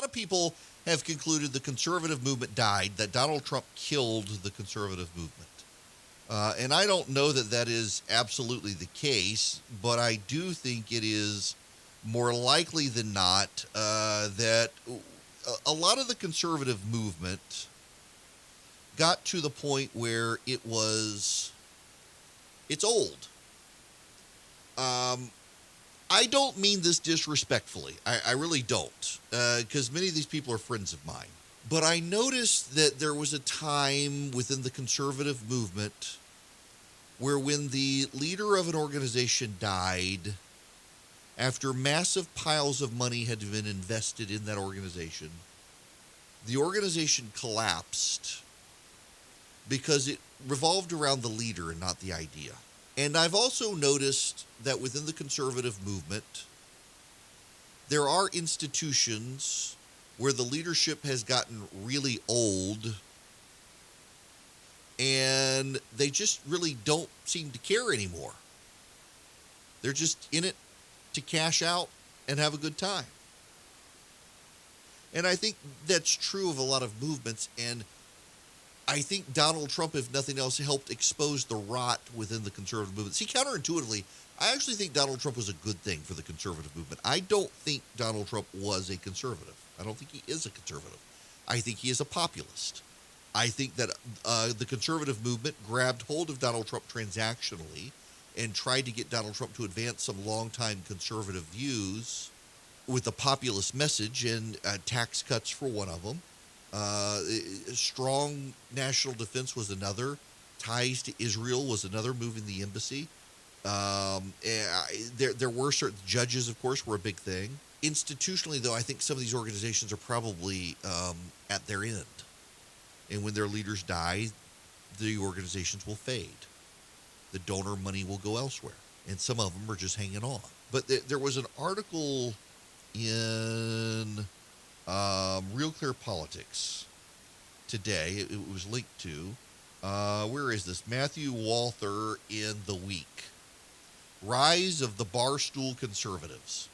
lot of people have concluded the conservative movement died, that Donald Trump killed the conservative movement. And I don't know that that is absolutely the case, but I do think it is more likely than not that a lot of the conservative movement got to the point where it's old. I don't mean this disrespectfully. I really don't, because many of these people are friends of mine. But I noticed that there was a time within the conservative movement where when the leader of an organization died, after massive piles of money had been invested in that organization, the organization collapsed because it revolved around the leader and not the idea. And I've also noticed that within the conservative movement, there are institutions where the leadership has gotten really old and they just really don't seem to care anymore. They're just in it to cash out and have a good time. And I think that's true of a lot of movements, and I think Donald Trump, if nothing else, helped expose the rot within the conservative movement. See, counterintuitively, I actually think Donald Trump was a good thing for the conservative movement. I don't think Donald Trump was a conservative. I don't think he is a conservative. I think he is a populist. I think that the conservative movement grabbed hold of Donald Trump transactionally and tried to get Donald Trump to advance some longtime conservative views with a populist message, and tax cuts for one of them. Strong national defense was another. Ties to Israel was another, moving the embassy. There were certain judges, of course, were a big thing. Institutionally, though, I think some of these organizations are probably at their end. And when their leaders die, the organizations will fade. The donor money will go elsewhere. And some of them are just hanging on. But there was an article in Real Clear Politics today. It was linked to, where is this? Matthew Walther in The Week. Rise of the Barstool Conservatives.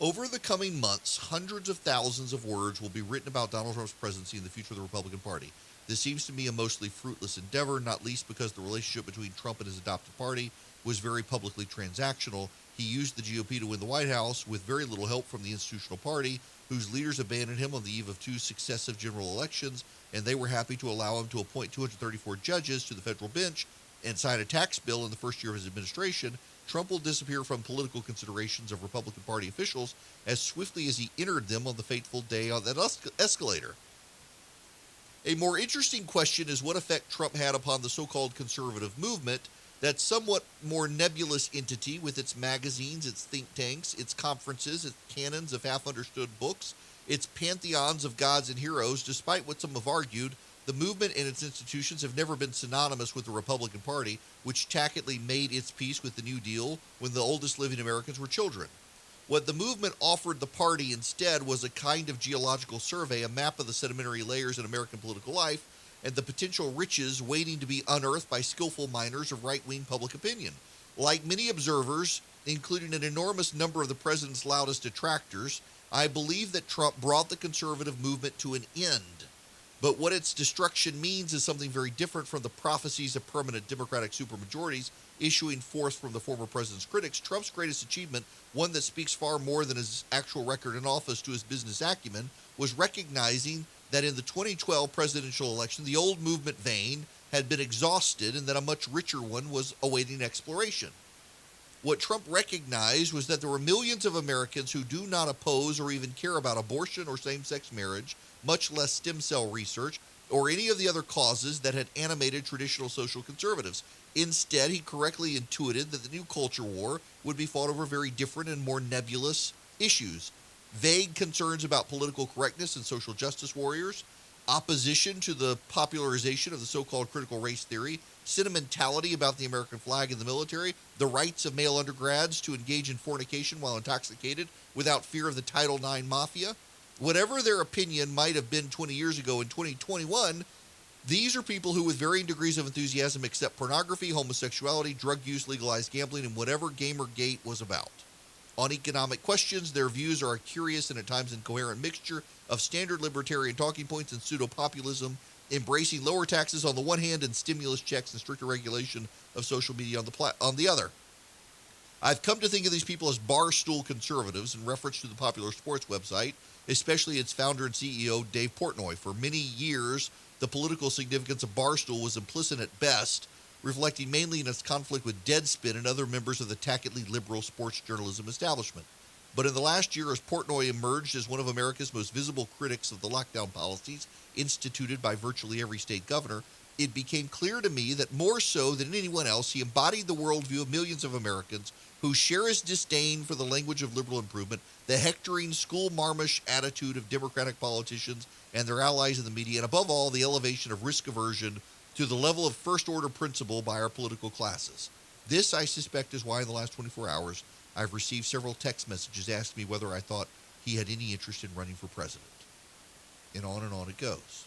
Over the coming months, hundreds of thousands of words will be written about Donald Trump's presidency and the future of the Republican Party. This seems to me a mostly fruitless endeavor, not least because the relationship between Trump and his adopted party was very publicly transactional. He used the GOP to win the White House with very little help from the institutional party, whose leaders abandoned him on the eve of 2 successive general elections, and they were happy to allow him to appoint 234 judges to the federal bench and sign a tax bill in the first year of his administration. Trump will disappear from political considerations of Republican Party officials as swiftly as he entered them on the fateful day on that escalator. A more interesting question is what effect Trump had upon the so-called conservative movement, that somewhat more nebulous entity with its magazines, its think tanks, its conferences, its canons of half-understood books, its pantheons of gods and heroes. Despite what some have argued, the movement and its institutions have never been synonymous with the Republican Party, which tacitly made its peace with the New Deal when the oldest living Americans were children. What the movement offered the party instead was a kind of geological survey, a map of the sedimentary layers in American political life, and the potential riches waiting to be unearthed by skillful miners of right-wing public opinion. Like many observers, including an enormous number of the president's loudest detractors, I believe that Trump brought the conservative movement to an end. But what its destruction means is something very different from the prophecies of permanent Democratic supermajorities issuing forth from the former president's critics. Trump's greatest achievement, one that speaks far more than his actual record in office to his business acumen, was recognizing that in the 2012 presidential election, the old movement vein had been exhausted and that a much richer one was awaiting exploration. What Trump recognized was that there were millions of Americans who do not oppose or even care about abortion or same-sex marriage, much less stem cell research, or any of the other causes that had animated traditional social conservatives. Instead, he correctly intuited that the new culture war would be fought over very different and more nebulous issues. Vague concerns about political correctness and social justice warriors, opposition to the popularization of the so-called critical race theory, sentimentality about the American flag and the military, the rights of male undergrads to engage in fornication while intoxicated without fear of the Title IX mafia. Whatever their opinion might have been 20 years ago in 2021, these are people who with varying degrees of enthusiasm accept pornography, homosexuality, drug use, legalized gambling, and whatever Gamergate was about. On economic questions, their views are a curious and at times incoherent mixture of standard libertarian talking points and pseudo-populism, embracing lower taxes on the one hand and stimulus checks and stricter regulation of social media on the other. I've come to think of these people as barstool conservatives in reference to the popular sports website, especially its founder and CEO, Dave Portnoy. For many years, the political significance of Barstool was implicit at best, reflecting mainly in its conflict with Deadspin and other members of the tacitly liberal sports journalism establishment. But in the last year, as Portnoy emerged as one of America's most visible critics of the lockdown policies instituted by virtually every state governor, it became clear to me that more so than anyone else, he embodied the worldview of millions of Americans who share his disdain for the language of liberal improvement, the hectoring, school marmish attitude of Democratic politicians and their allies in the media, and above all, the elevation of risk aversion to the level of first-order principle by our political classes. This, I suspect, is why in the last 24 hours, I've received several text messages asking me whether I thought he had any interest in running for president. And on it goes.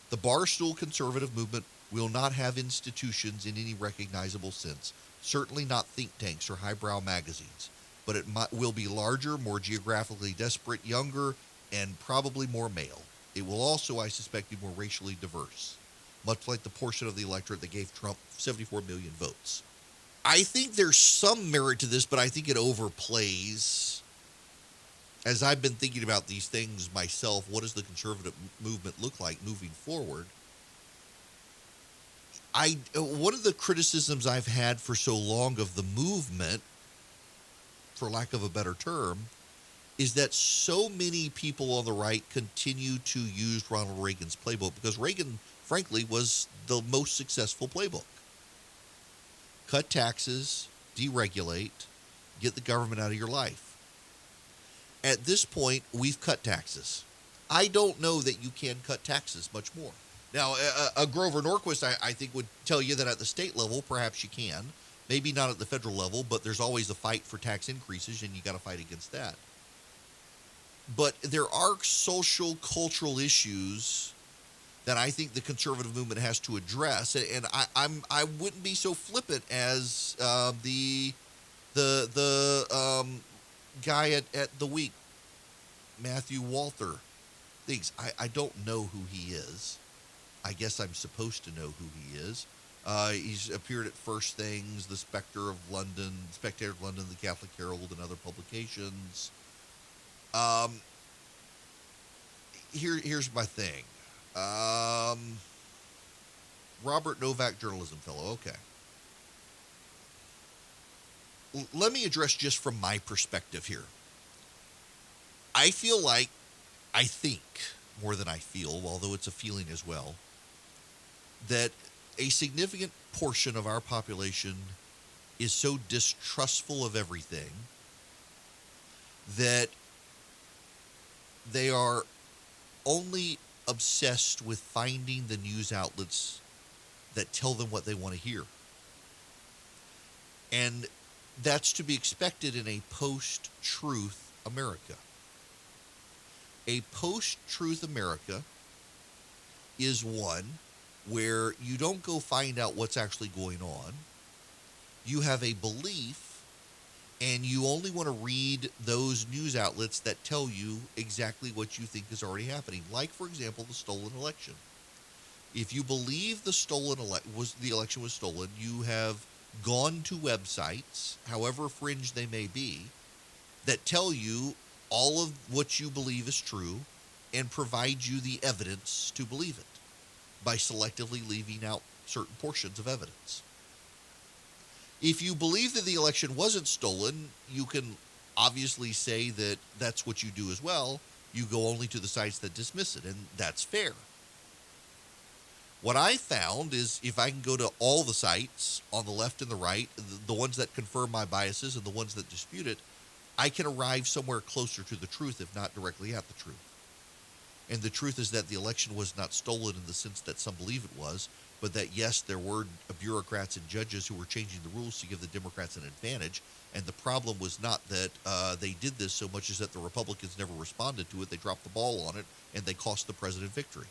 The Barstool conservative movement will not have institutions in any recognizable sense, certainly not think tanks or highbrow magazines, but it will be larger, more geographically disparate, younger, and probably more male. It will also, I suspect, be more racially diverse, much like the portion of the electorate that gave Trump 74 million votes. I think there's some merit to this, but I think it overplays. As I've been thinking about these things myself, what does the conservative movement look like moving forward? One of the criticisms I've had for so long of the movement, for lack of a better term, is that so many people on the right continue to use Ronald Reagan's playbook, because Reagan, frankly, was the most successful playbook. Cut taxes, deregulate, get the government out of your life. At this point, we've cut taxes. I don't know that you can cut taxes much more. Now, a Grover Norquist, I think, would tell you that at the state level, perhaps you can. Maybe not at the federal level, but there's always a fight for tax increases, and you got to fight against that. But there are social, cultural issues that I think the conservative movement has to address, and I wouldn't be so flippant as the guy at the Week, Matthew Walther, thinks. I don't know who he is. I guess I'm supposed to know who he is. He's appeared at First Things, The Spectator of London, The Catholic Herald, and other publications. Here's my thing. Robert Novak, journalism fellow. Okay. Let me address just from my perspective here. I think, more than I feel, although it's a feeling as well, that a significant portion of our population is so distrustful of everything that they are only obsessed with finding the news outlets that tell them what they want to hear. And that's to be expected in a post-truth America. A post-truth America is one where you don't go find out what's actually going on. You have a belief, and you only want to read those news outlets that tell you exactly what you think is already happening. Like, for example, the stolen election. If you believe the election was stolen, you have gone to websites, however fringe they may be, that tell you all of what you believe is true and provide you the evidence to believe it by selectively leaving out certain portions of evidence. If you believe that the election wasn't stolen, you can obviously say that that's what you do as well. You go only to the sites that dismiss it, and that's fair. What I found is if I can go to all the sites on the left and the right, the ones that confirm my biases and the ones that dispute it, I can arrive somewhere closer to the truth, if not directly at the truth. And the truth is that the election was not stolen in the sense that some believe it was, but that, yes, there were bureaucrats and judges who were changing the rules to give the Democrats an advantage. And the problem was not that they did this so much as that the Republicans never responded to it. They dropped the ball on it, and they cost the president victory.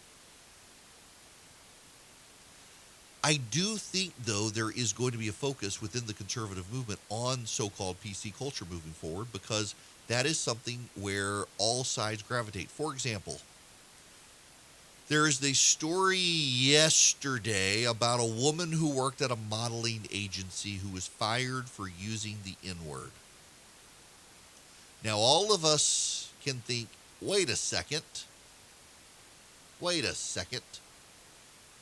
I do think, though, there is going to be a focus within the conservative movement on so-called PC culture moving forward, because that is something where all sides gravitate. For example, there is a story yesterday about a woman who worked at a modeling agency who was fired for using the N-word. Now, all of us can think, wait a second.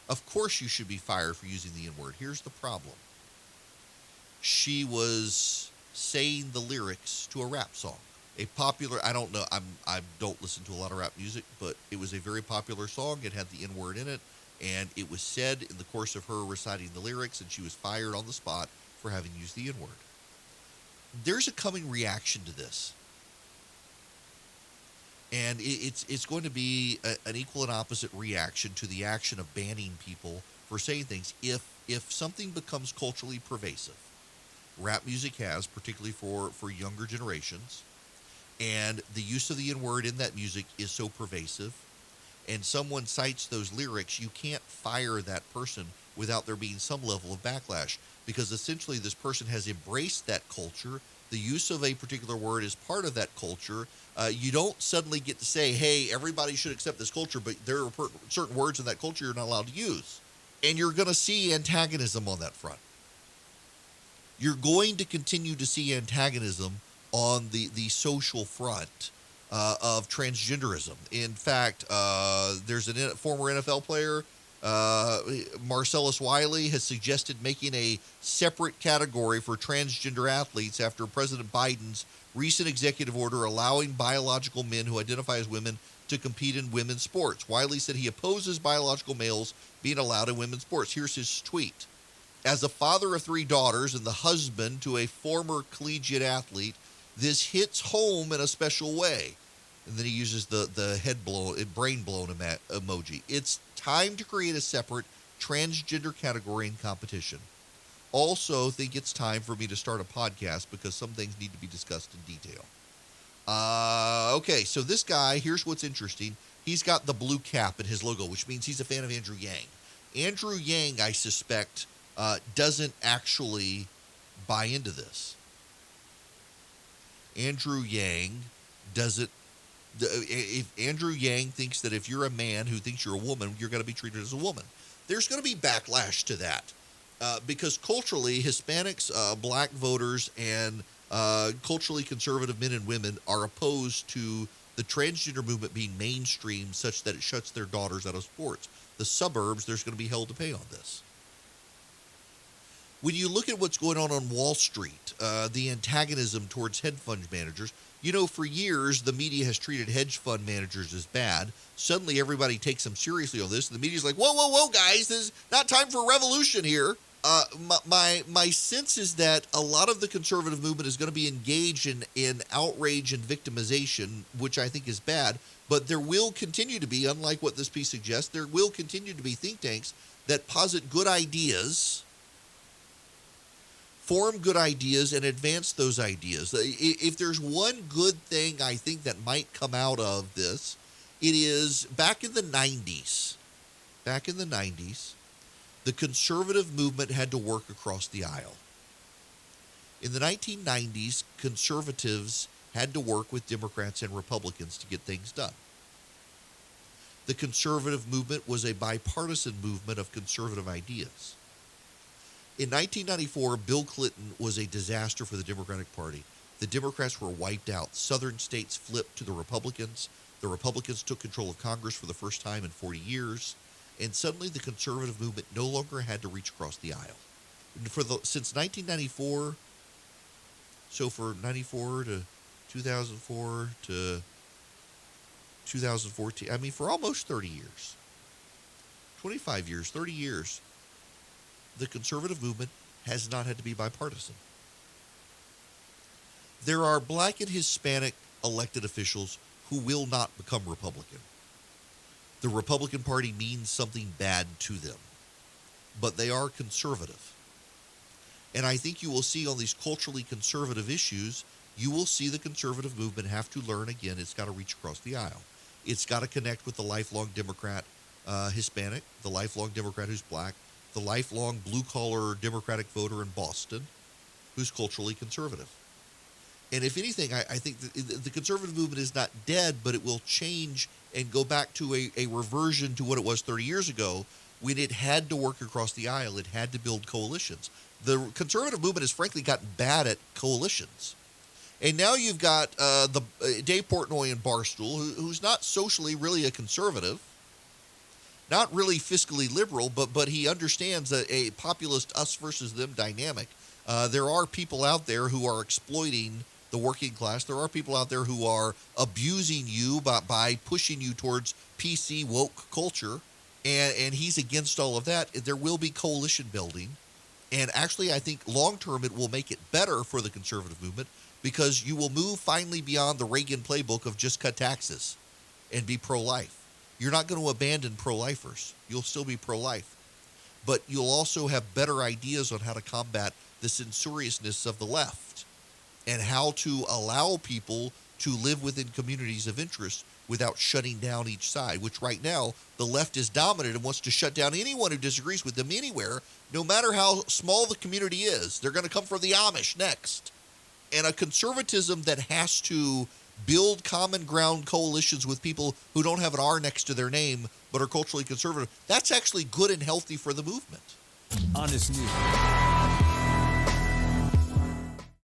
Of course you should be fired for using the N-word. Here's the problem. She was saying the lyrics to a rap song. A popular, I don't know, I don't listen to a lot of rap music, but it was a very popular song. It had the N-word in it, and it was said in the course of her reciting the lyrics, and she was fired on the spot for having used the N-word. There's a coming reaction to this. And it's going to be an equal and opposite reaction to the action of banning people for saying things. If something becomes culturally pervasive, rap music has, particularly for younger generations, and the use of the N-word in that music is so pervasive, and someone cites those lyrics, you can't fire that person without there being some level of backlash, because essentially this person has embraced that culture. The use of a particular word is part of that culture. You don't suddenly get to say, hey, everybody should accept this culture, but there are certain words in that culture you're not allowed to use. And you're going to see antagonism on that front. You're going to continue to see antagonism on the social front of transgenderism. In fact, there's a former NFL player, Marcellus Wiley, has suggested making a separate category for transgender athletes after President Biden's recent executive order allowing biological men who identify as women to compete in women's sports. Wiley said he opposes biological males being allowed in women's sports. Here's his tweet. As a father of 3 daughters and the husband to a former collegiate athlete, this hits home in a special way. And then he uses the brain blown emoji. It's time to create a separate transgender category in competition. Also think it's time for me to start a podcast because some things need to be discussed in detail. Okay, so this guy, here's what's interesting. He's got the blue cap in his logo, which means he's a fan of Andrew Yang. Andrew Yang, I suspect, doesn't actually buy into this. Andrew Yang doesn't. If Andrew Yang thinks that if you're a man who thinks you're a woman, you're going to be treated as a woman, there's going to be backlash to that because culturally, Hispanics, black voters, and culturally conservative men and women are opposed to the transgender movement being mainstream such that it shuts their daughters out of sports. The suburbs, there's going to be hell to pay on this. When you look at what's going on Wall Street, the antagonism towards hedge fund managers, you know, for years, the media has treated hedge fund managers as bad. Suddenly, everybody takes them seriously on this. And the media's like, whoa, guys, this is not time for a revolution here. My sense is that a lot of the conservative movement is going to be engaged in outrage and victimization, which I think is bad. But there will continue to be, unlike what this piece suggests, there will continue to be think tanks that posit good ideas, form good ideas, and advance those ideas. If there's one good thing I think that might come out of this, it is back in the 90s, the conservative movement had to work across the aisle. In the 1990s, conservatives had to work with Democrats and Republicans to get things done. The conservative movement was a bipartisan movement of conservative ideas. In 1994, Bill Clinton was a disaster for the Democratic Party. The Democrats were wiped out. Southern states flipped to the Republicans. The Republicans took control of Congress for the first time in 40 years. And suddenly the conservative movement no longer had to reach across the aisle. Since 1994, so for 94 to 2004 to 2014, I mean, for almost 30 years, 25 years, 30 years, the conservative movement has not had to be bipartisan. There are black and Hispanic elected officials who will not become Republican. The Republican Party means something bad to them, but they are conservative. And I think you will see on these culturally conservative issues, you will see the conservative movement have to learn again. It's got to reach across the aisle. It's got to connect with the lifelong Democrat Hispanic, the lifelong Democrat who's black, the lifelong blue-collar Democratic voter in Boston who's culturally conservative. And if anything, I think the conservative movement is not dead, but it will change and go back to a reversion to what it was 30 years ago when it had to work across the aisle. It had to build coalitions. The conservative movement has frankly gotten bad at coalitions. And now you've got Dave Portnoy in Barstool, who's not socially really a conservative, not really fiscally liberal, but he understands a populist us versus them dynamic. There are people out there who are exploiting the working class. There are people out there who are abusing you by pushing you towards PC woke culture, and he's against all of that. There will be coalition building, and actually I think long-term it will make it better for the conservative movement because you will move finally beyond the Reagan playbook of just cut taxes and be pro-life. You're not going to abandon pro-lifers. You'll still be pro-life. But you'll also have better ideas on how to combat the censoriousness of the left and how to allow people to live within communities of interest without shutting down each side, which right now the left is dominant and wants to shut down anyone who disagrees with them anywhere, no matter how small the community is. They're going to come for the Amish next. And a conservatism that has to build common ground coalitions with people who don't have an R next to their name but are culturally conservative, that's actually good and healthy for the movement. Honest news.